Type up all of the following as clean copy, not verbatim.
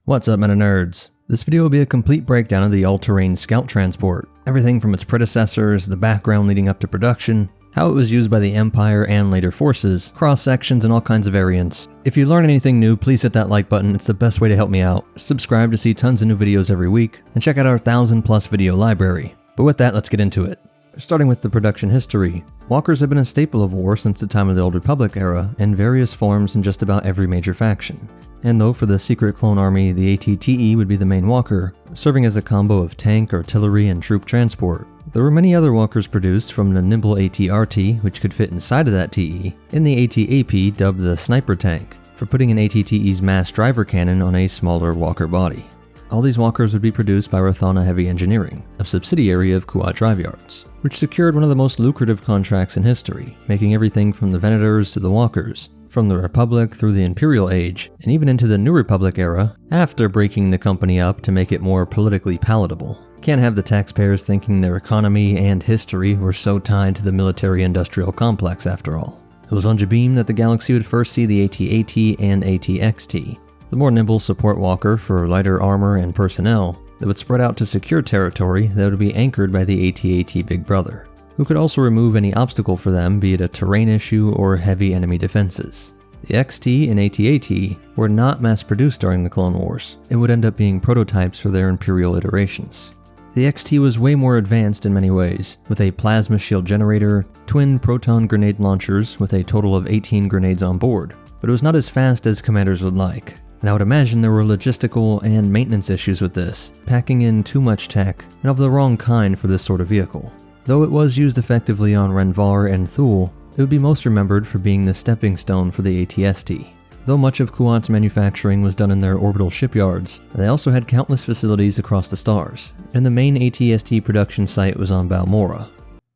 What's up, MetaNerdz? This video will be a complete breakdown of the all-terrain scout transport, everything from its predecessors, the background leading up to production, how it was used by the Empire and later forces, cross-sections, and all kinds of variants. If you learn anything new, please hit that like button, it's the best way to help me out. Subscribe to see tons of new videos every week, and check out our 1,000+ video library. But with that, let's get into it. Starting with the production history, walkers have been a staple of war since the time of the Old Republic era, in various forms in just about every major faction. And though for the secret clone army, the AT-TE would be the main walker, serving as a combo of tank, artillery, and troop transport, there were many other walkers produced, from the nimble AT-RT, which could fit inside of that TE, and the AT-AP, dubbed the sniper tank, for putting an AT-TE's mass driver cannon on a smaller walker body. All these walkers would be produced by Rathana Heavy Engineering, a subsidiary of Kuat Drive Yards, which secured one of the most lucrative contracts in history, making everything from the Venators to the walkers, from the Republic through the Imperial Age, and even into the New Republic era, after breaking the company up to make it more politically palatable. Can't have the taxpayers thinking their economy and history were so tied to the military-industrial complex after all. It was on Jabeam that the galaxy would first see the AT-AT and AT-XT, the more nimble support walker for lighter armor and personnel that would spread out to secure territory that would be anchored by the AT-AT Big Brother, who could also remove any obstacle for them, be it a terrain issue or heavy enemy defenses. The XT and AT-AT were not mass-produced during the Clone Wars. It would end up being prototypes for their Imperial iterations. The XT was way more advanced in many ways, with a plasma shield generator, twin proton grenade launchers with a total of 18 grenades on board, but it was not as fast as commanders would like. And I would imagine there were logistical and maintenance issues with this, packing in too much tech, and of the wrong kind for this sort of vehicle. Though it was used effectively on Renvar and Thule, it would be most remembered for being the stepping stone for the AT-ST. Though much of Kuat's manufacturing was done in their orbital shipyards, they also had countless facilities across the stars, and the main AT-ST production site was on Balmorra.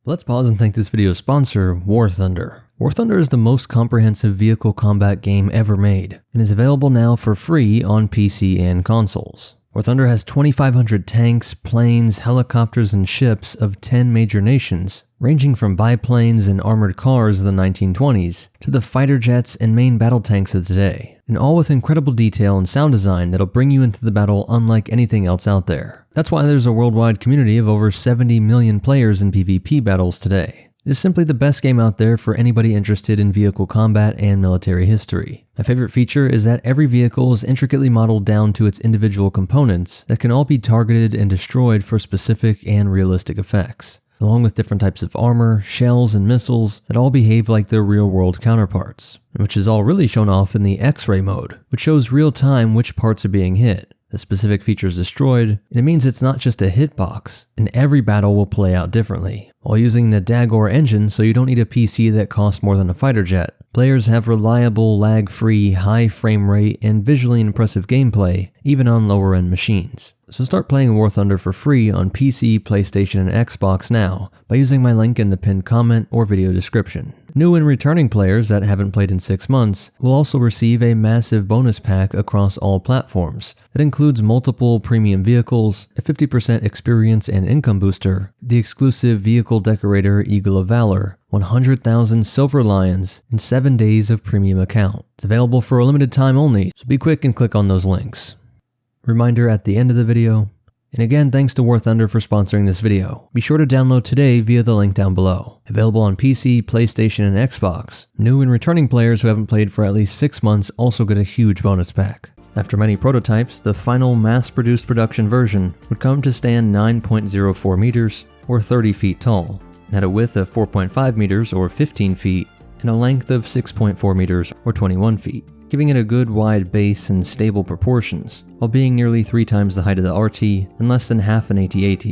Let's pause and thank this video's sponsor, War Thunder. War Thunder is the most comprehensive vehicle combat game ever made, and is available now for free on PC and consoles. War Thunder has 2,500 tanks, planes, helicopters, and ships of 10 major nations, ranging from biplanes and armored cars of the 1920s to the fighter jets and main battle tanks of today, and all with incredible detail and sound design that'll bring you into the battle unlike anything else out there. That's why there's a worldwide community of over 70 million players in PvP battles today. It is simply the best game out there for anybody interested in vehicle combat and military history. My favorite feature is that every vehicle is intricately modeled down to its individual components that can all be targeted and destroyed for specific and realistic effects, along with different types of armor, shells, and missiles that all behave like their real-world counterparts, which is all really shown off in the X-ray mode, which shows real-time which parts are being hit, the specific features destroyed, and it means it's not just a hitbox, and every battle will play out differently. While using the Dagor engine, so you don't need a PC that costs more than a fighter jet, players have reliable, lag-free, high frame rate, and visually impressive gameplay, even on lower-end machines. So start playing War Thunder for free on PC, PlayStation, and Xbox now by using my link in the pinned comment or video description. New and returning players that haven't played in 6 months will also receive a massive bonus pack across all platforms that includes multiple premium vehicles, a 50% experience and income booster, the exclusive vehicle decorator Eagle of Valor, 100,000 Silver Lions, and 7 days of premium account. It's available for a limited time only, so be quick and click on those links. Reminder at the end of the video. And again, thanks to War Thunder for sponsoring this video. Be sure to download today via the link down below. Available on PC, PlayStation, and Xbox. New and returning players who haven't played for at least 6 months also get a huge bonus pack. After many prototypes, the final mass-produced production version would come to stand 9.04 meters, or 30 feet tall, and had a width of 4.5 meters, or 15 feet, and a length of 6.4 meters, or 21 feet. Giving it a good wide base and stable proportions, while being nearly 3 times the height of the RT and less than half an AT-AT,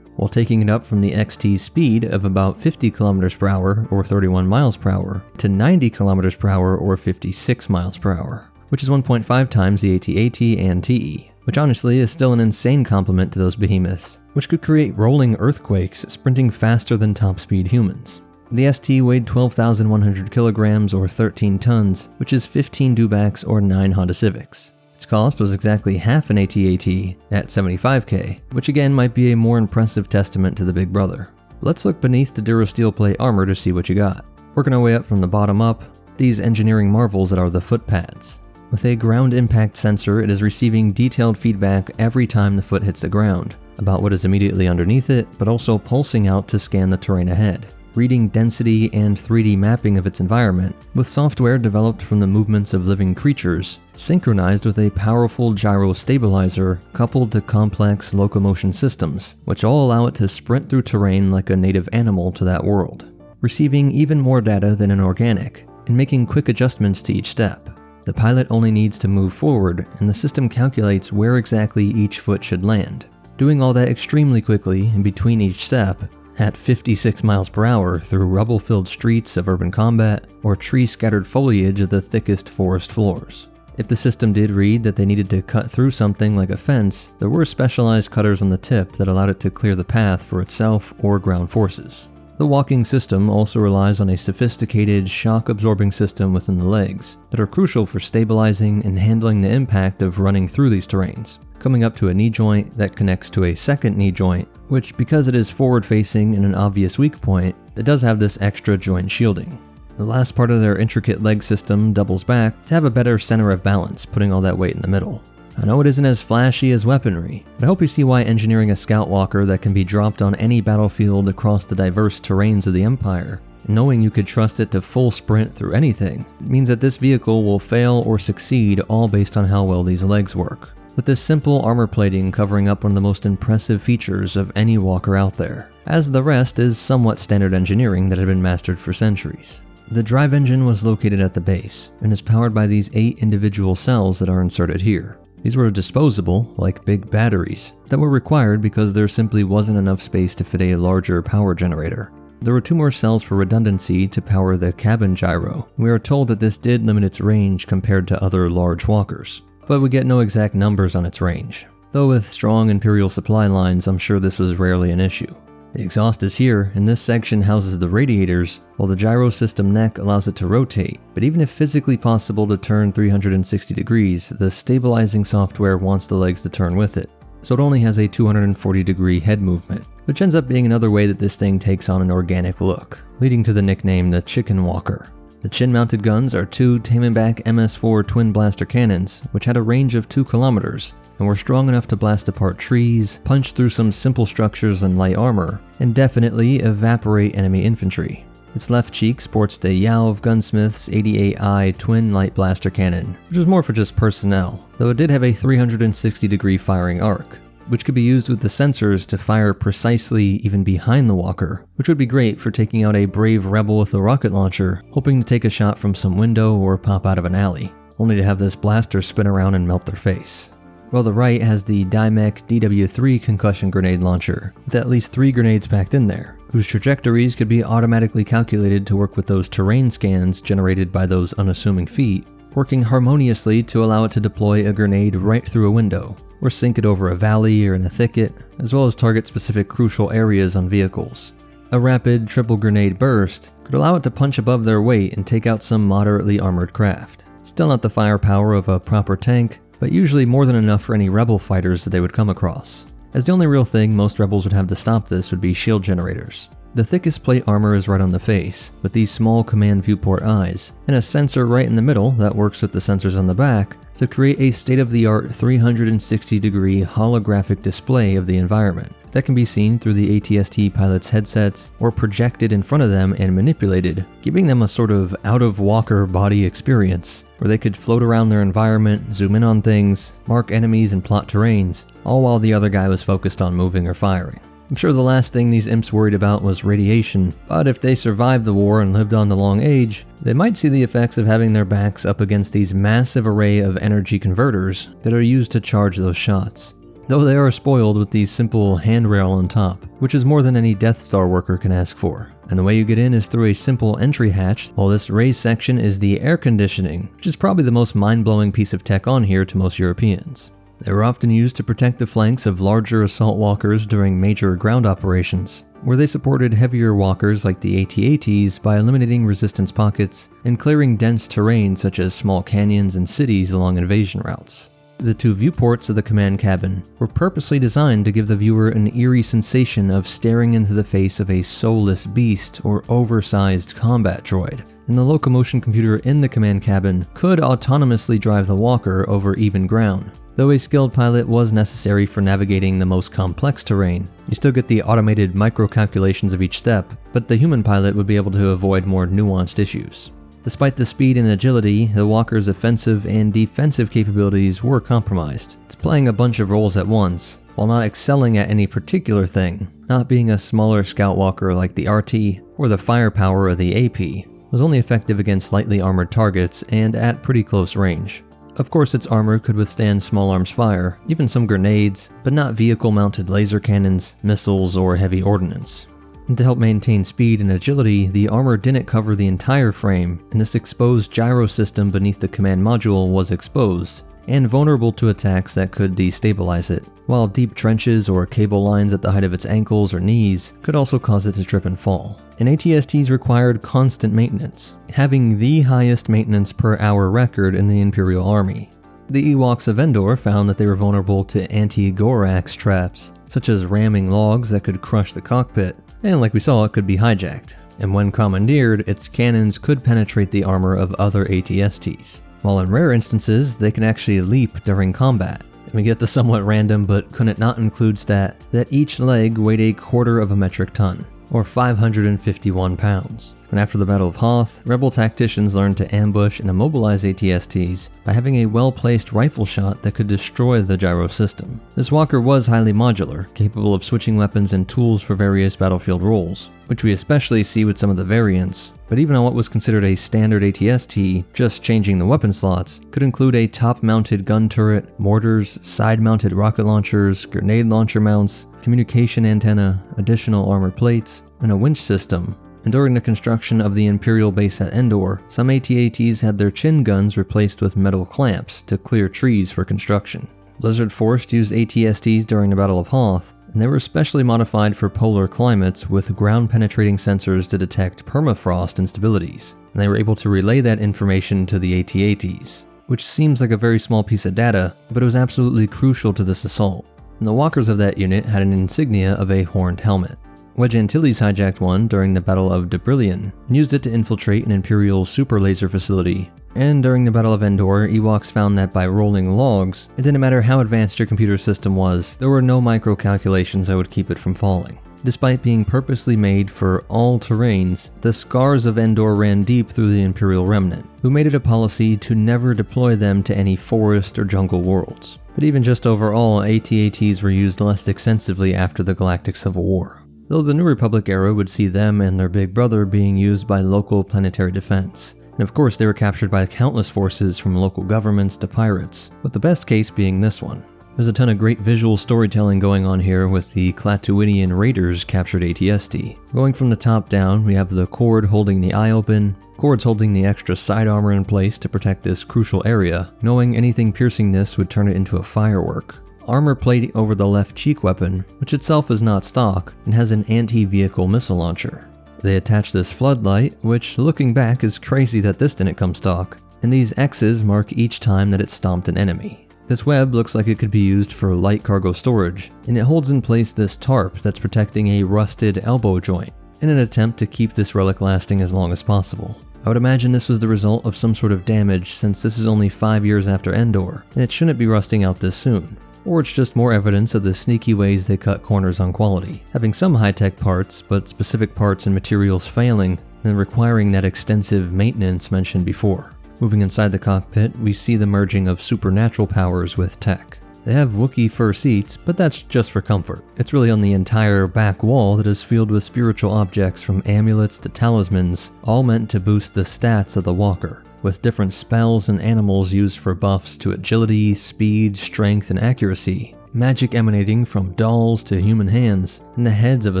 while taking it up from the XT's speed of about 50 km per hour or 31 miles per hour to 90 km per hour or 56 miles per hour, which is 1.5 times the AT-AT and TE, which honestly is still an insane compliment to those behemoths, which could create rolling earthquakes sprinting faster than top-speed humans. The ST weighed 12,100 kilograms or 13 tons, which is 15 dewbacks or 9 Honda Civics. Its cost was exactly half an AT-AT at $75K, which again might be a more impressive testament to the Big Brother. Let's look beneath the Durasteel plate armor to see what you got. Working our way up from the bottom up, these engineering marvels that are the foot pads. With a ground impact sensor, it is receiving detailed feedback every time the foot hits the ground, about what is immediately underneath it, but also pulsing out to scan the terrain ahead, reading density and 3D mapping of its environment, with software developed from the movements of living creatures, synchronized with a powerful gyro stabilizer coupled to complex locomotion systems, which all allow it to sprint through terrain like a native animal to that world, receiving even more data than an organic, and making quick adjustments to each step. The pilot only needs to move forward, and the system calculates where exactly each foot should land, doing all that extremely quickly in between each step, at 56 miles per hour through rubble-filled streets of urban combat or tree-scattered foliage of the thickest forest floors. If the system did read that they needed to cut through something like a fence, there were specialized cutters on the tip that allowed it to clear the path for itself or ground forces. The walking system also relies on a sophisticated shock-absorbing system within the legs that are crucial for stabilizing and handling the impact of running through these terrains, coming up to a knee joint that connects to a second knee joint, which, because it is forward-facing and an obvious weak point, it does have this extra joint shielding. The last part of their intricate leg system doubles back to have a better center of balance, putting all that weight in the middle. I know it isn't as flashy as weaponry, but I hope you see why engineering a scout walker that can be dropped on any battlefield across the diverse terrains of the Empire, and knowing you could trust it to full sprint through anything, means that this vehicle will fail or succeed all based on how well these legs work, with this simple armor plating covering up one of the most impressive features of any walker out there, as the rest is somewhat standard engineering that had been mastered for centuries. The drive engine was located at the base, and is powered by these 8 individual cells that are inserted here. These were disposable, like big batteries, that were required because there simply wasn't enough space to fit a larger power generator. There were 2 more cells for redundancy to power the cabin gyro. We are told that this did limit its range compared to other large walkers, but we get no exact numbers on its range. Though with strong Imperial supply lines, I'm sure this was rarely an issue. The exhaust is here, and this section houses the radiators, while the gyro system neck allows it to rotate, but even if physically possible to turn 360 degrees, the stabilizing software wants the legs to turn with it, so it only has a 240-degree head movement, which ends up being another way that this thing takes on an organic look, leading to the nickname the Chicken Walker. The chin-mounted guns are 2 Tamanback MS4 twin blaster cannons, which had a range of 2 kilometers, and were strong enough to blast apart trees, punch through some simple structures and light armor, and definitely evaporate enemy infantry. Its left cheek sports the Yauv Gunsmith's 88i twin light blaster cannon, which was more for just personnel, though it did have a 360-degree firing arc, which could be used with the sensors to fire precisely even behind the walker, which would be great for taking out a brave rebel with a rocket launcher, hoping to take a shot from some window or pop out of an alley, only to have this blaster spin around and melt their face. While the right has the Dimec DW3 concussion grenade launcher, with at least 3 grenades packed in there, whose trajectories could be automatically calculated to work with those terrain scans generated by those unassuming feet, working harmoniously to allow it to deploy a grenade right through a window, or sink it over a valley or in a thicket, as well as target specific crucial areas on vehicles. A rapid triple grenade burst could allow it to punch above their weight and take out some moderately armored craft. Still not the firepower of a proper tank, but usually more than enough for any rebel fighters that they would come across, as the only real thing most rebels would have to stop this would be shield generators. The thickest plate armor is right on the face, with these small command viewport eyes, and a sensor right in the middle that works with the sensors on the back to create a state-of-the-art 360-degree holographic display of the environment that can be seen through the ATST pilots' headsets or projected in front of them and manipulated, giving them a sort of out-of-walker body experience, where they could float around their environment, zoom in on things, mark enemies and plot terrains, all while the other guy was focused on moving or firing. I'm sure the last thing these imps worried about was radiation, but if they survived the war and lived on to long age, they might see the effects of having their backs up against these massive array of energy converters that are used to charge those shots. Though they are spoiled with the simple handrail on top, which is more than any Death Star worker can ask for. And the way you get in is through a simple entry hatch, while this raised section is the air conditioning, which is probably the most mind-blowing piece of tech on here to most Europeans. They were often used to protect the flanks of larger assault walkers during major ground operations, where they supported heavier walkers like the AT-ATs by eliminating resistance pockets and clearing dense terrain such as small canyons and cities along invasion routes. The two viewports of the command cabin were purposely designed to give the viewer an eerie sensation of staring into the face of a soulless beast or oversized combat droid, and the locomotion computer in the command cabin could autonomously drive the walker over even ground. Though a skilled pilot was necessary for navigating the most complex terrain, you still get the automated micro-calculations of each step, but the human pilot would be able to avoid more nuanced issues. Despite the speed and agility, the walker's offensive and defensive capabilities were compromised. It's playing a bunch of roles at once, while not excelling at any particular thing. Not being a smaller scout walker like the RT or the firepower of the AP, was only effective against lightly armored targets and at pretty close range. Of course, its armor could withstand small arms fire, even some grenades, but not vehicle-mounted laser cannons, missiles, or heavy ordnance. And to help maintain speed and agility, the armor didn't cover the entire frame, and this exposed gyro system beneath the command module was exposed, and vulnerable to attacks that could destabilize it, while deep trenches or cable lines at the height of its ankles or knees could also cause it to trip and fall. And ATSTs required constant maintenance, having the highest maintenance per hour record in the Imperial Army. The Ewoks of Endor found that they were vulnerable to anti-Gorax traps, such as ramming logs that could crush the cockpit, and like we saw, it could be hijacked. And when commandeered, its cannons could penetrate the armor of other ATSTs. While in rare instances, they can actually leap during combat. And we get the somewhat random, but could it not include stat, that each leg weighed a quarter of a metric ton, or 551 pounds. And after the Battle of Hoth, rebel tacticians learned to ambush and immobilize ATSTs by having a well-placed rifle shot that could destroy the gyro system. This walker was highly modular, capable of switching weapons and tools for various battlefield roles, which we especially see with some of the variants. But even on what was considered a standard ATST, just changing the weapon slots could include a top-mounted gun turret, mortars, side-mounted rocket launchers, grenade launcher mounts, communication antenna, additional armor plates, and a winch system. And during the construction of the Imperial base at Endor, some AT-ATs had their chin guns replaced with metal clamps to clear trees for construction. Blizzard Force used ATSTs during the Battle of Hoth, and they were especially modified for polar climates with ground-penetrating sensors to detect permafrost instabilities, and they were able to relay that information to the AT-ATs, which seems like a very small piece of data, but it was absolutely crucial to this assault. And the walkers of that unit had an insignia of a horned helmet. Wedge Antilles hijacked one during the Battle of Debrillion and used it to infiltrate an Imperial super laser facility. And during the Battle of Endor, Ewoks found that by rolling logs, it didn't matter how advanced your computer system was, there were no micro-calculations that would keep it from falling. Despite being purposely made for all terrains, the scars of Endor ran deep through the Imperial remnant, who made it a policy to never deploy them to any forest or jungle worlds. But even just overall, AT-ATs were used less extensively after the Galactic Civil War, though the New Republic era would see them and their big brother being used by local planetary defense. And of course, they were captured by countless forces from local governments to pirates, with the best case being this one. There's a ton of great visual storytelling going on here with the Klatooinian Raiders captured AT-ST. Going from the top down, we have the Cord holding the eye open, Cord's holding the extra side armor in place to protect this crucial area, knowing anything piercing this would turn it into a firework. Armor plate over the left cheek weapon, which itself is not stock, and has an anti-vehicle missile launcher. They attach this floodlight, which looking back is crazy that this didn't come stock, and these X's mark each time that it stomped an enemy. This web looks like it could be used for light cargo storage, and it holds in place this tarp that's protecting a rusted elbow joint, in an attempt to keep this relic lasting as long as possible. I would imagine this was the result of some sort of damage since this is only 5 years after Endor, and it shouldn't be rusting out this soon. Or it's just more evidence of the sneaky ways they cut corners on quality, having some high-tech parts, but specific parts and materials failing, and requiring that extensive maintenance mentioned before. Moving inside the cockpit, we see the merging of supernatural powers with tech. They have Wookiee fur seats, but that's just for comfort. It's really on the entire back wall that is filled with spiritual objects from amulets to talismans, all meant to boost the stats of the walker, with different spells and animals used for buffs to agility, speed, strength, and accuracy, magic emanating from dolls to human hands, and the heads of a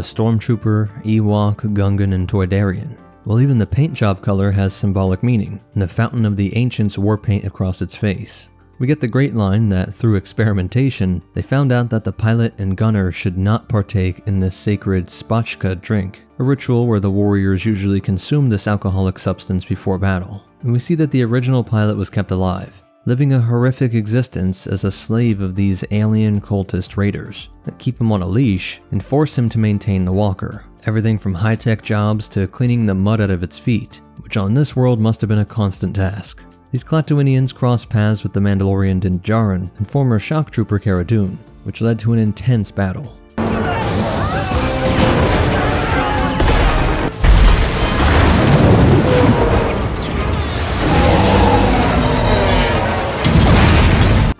stormtrooper, Ewok, Gungan, and Toydarian. Well, even the paint job color has symbolic meaning, and the fountain of the ancients war paint across its face. We get the great line that, through experimentation, they found out that the pilot and gunner should not partake in this sacred spotchka drink, a ritual where the warriors usually consume this alcoholic substance before battle. And we see that the original pilot was kept alive. living a horrific existence as a slave of these alien cultist raiders that keep him on a leash and force him to maintain the walker. Everything from high-tech jobs to cleaning the mud out of its feet, which on this world must have been a constant task. These Klatooinians cross paths with the Mandalorian Din Djarin and former shock trooper Cara Dune, which led to an intense battle.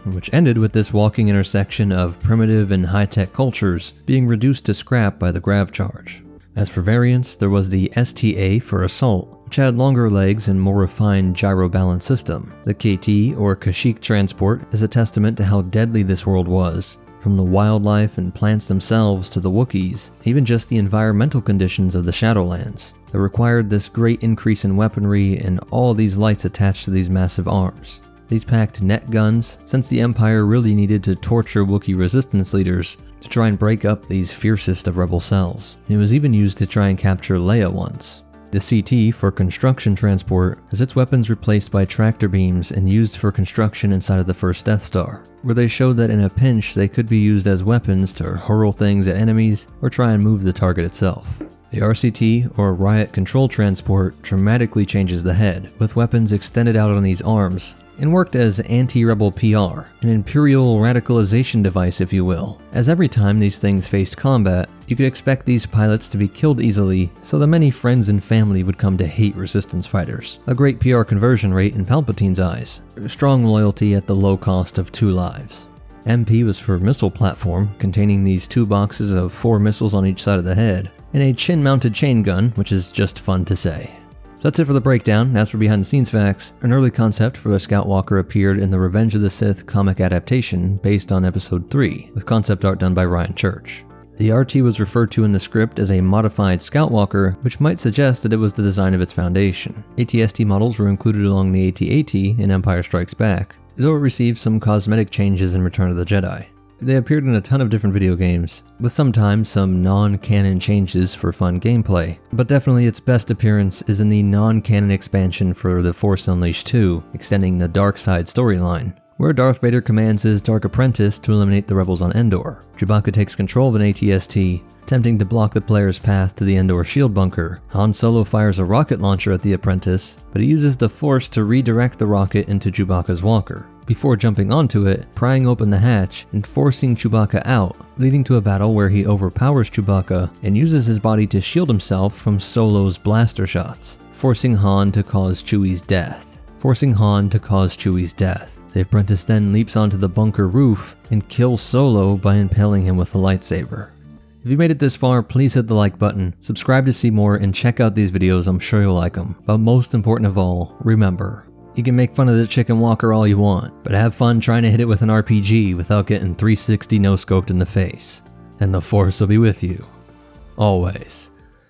Which ended with this walking intersection of primitive and high-tech cultures being reduced to scrap by the grav charge. As for variants, there was the STA for Assault, which had longer legs and more refined gyro balance system. The KT, or Kashyyyk transport, is a testament to how deadly this world was, from the wildlife and plants themselves to the Wookiees, even just the environmental conditions of the Shadowlands, that required this great increase in weaponry and all of these lights attached to these massive arms. These packed net guns, since the Empire really needed to torture Wookiee resistance leaders to try and break up these fiercest of rebel cells. It was even used to try and capture Leia once. The CT for construction transport has its weapons replaced by tractor beams and used for construction inside of the first Death Star, where they showed that in a pinch they could be used as weapons to hurl things at enemies or try and move the target itself. The RCT, or Riot Control Transport, dramatically changes the head, with weapons extended out on these arms, and worked as anti-rebel PR, an imperial radicalization device if you will, as every time these things faced combat, you could expect these pilots to be killed easily, so that many friends and family would come to hate resistance fighters. A great PR conversion rate in Palpatine's eyes, strong loyalty at the low cost of 2 lives. MP was for missile platform, containing these 2 boxes of 4 missiles on each side of the head, and a chin-mounted chain gun, which is just fun to say. So that's it for the breakdown. As for behind the scenes facts, an early concept for the Scout Walker appeared in the Revenge of the Sith comic adaptation based on episode 3, with concept art done by Ryan Church. The RT was referred to in the script as a modified Scout Walker, which might suggest that it was the design of its foundation. AT-ST models were included along the AT-AT in Empire Strikes Back, though it received some cosmetic changes in Return of the Jedi. They appeared in a ton of different video games, with sometimes some non-canon changes for fun gameplay, but definitely its best appearance is in the non-canon expansion for The Force Unleashed 2, extending the Dark Side storyline, where Darth Vader commands his Dark Apprentice to eliminate the rebels on Endor. Chewbacca takes control of an AT-ST, attempting to block the player's path to the Endor shield bunker. Han Solo fires a rocket launcher at the Apprentice, but he uses the Force to redirect the rocket into Chewbacca's walker, before jumping onto it, prying open the hatch, and forcing Chewbacca out, leading to a battle where he overpowers Chewbacca and uses his body to shield himself from Solo's blaster shots, forcing Han to cause Chewie's death. The Apprentice then leaps onto the bunker roof and kills Solo by impaling him with a lightsaber. If you made it this far, please hit the like button, subscribe to see more, and check out these videos, I'm sure you'll like them. But most important of all, remember, you can make fun of the chicken walker all you want, but have fun trying to hit it with an RPG without getting 360 no-scoped in the face. And the Force will be with you. Always.